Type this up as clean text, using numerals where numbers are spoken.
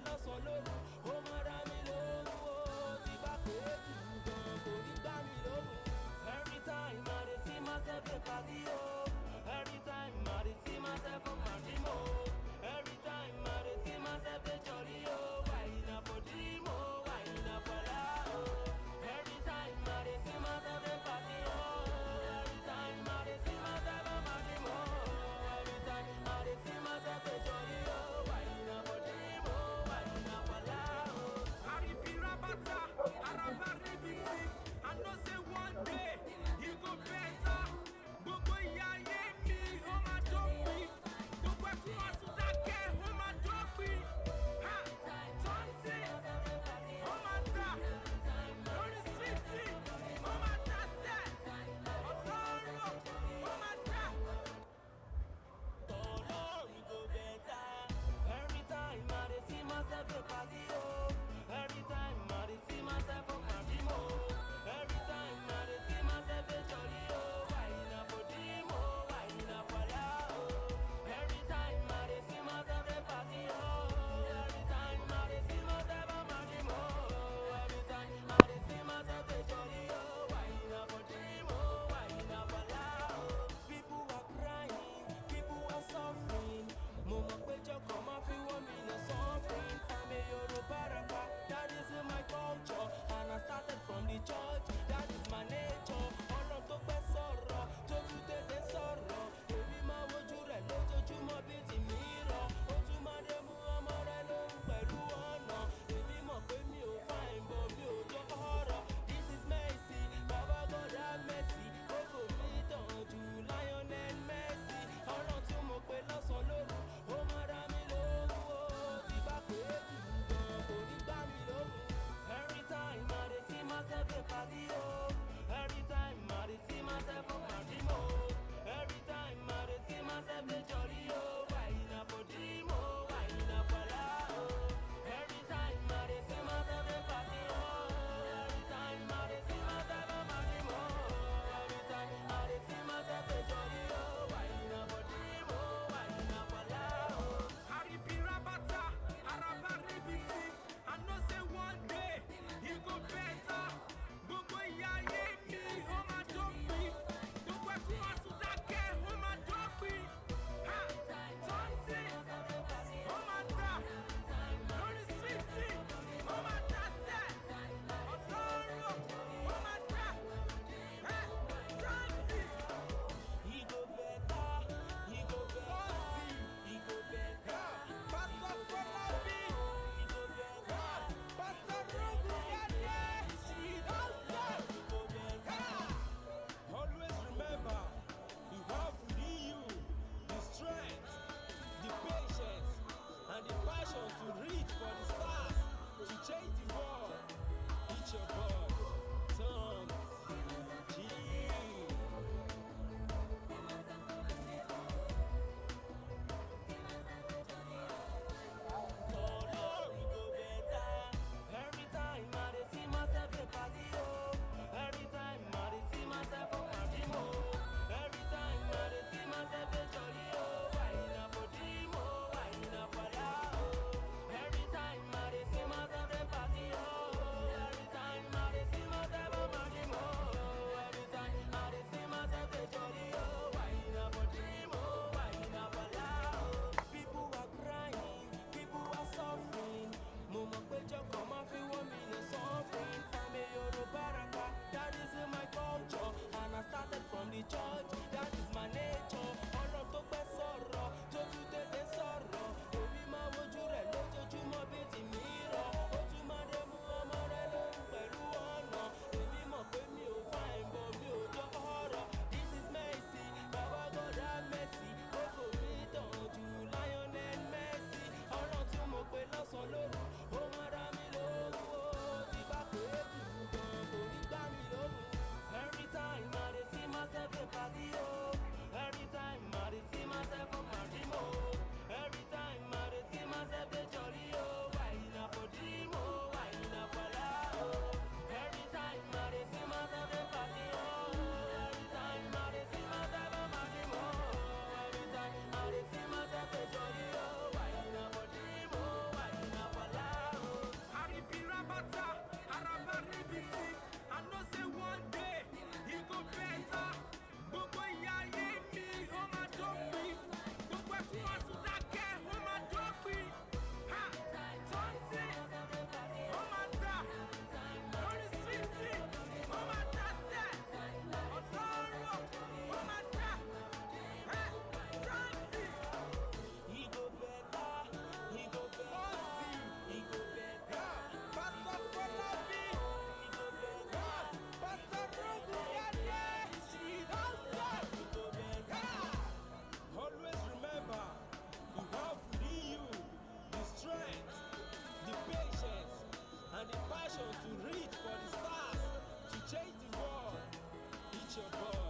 lọ́sàn-án lóru ó máa dá mi lóhùn o tí bá pé jù gan kò ní gbá mi lóhùn. Every time I dey see myself dey party o, every time I dey see myself for my o, every time I dey see myself dey jolly o, why na for dream o, why na for lie o. Every time I dey see myself dey party o, every time I dey see myself for my o, every time I dey see myself dey jolly o, why na for dream o, why na for lie o. Aribirabata, arabaribiti. I know say one day you go better. Gbogbo ìyà ayé mi, ó máa dópin. Gbogbo ẹkún máa better. Gbogbo ìyà ayé mi, ó máa dópin. Gbogbo ẹkún ọ̀sùn dákẹ́, ó máa dópin. Ha! Something, ó máa dà. Lórí sísì, ó máa dà sẹ́. Ọ̀sọ́rọ̀, ó máa dà. Something, He go better, he go better, he go better, Pastor Fọlábí, he go better, Pastor Ruguyade, she don say. he go better. Always remember, you have within you the strength, the patience, and the passion to reach for the stars, to change the world. It's your boy.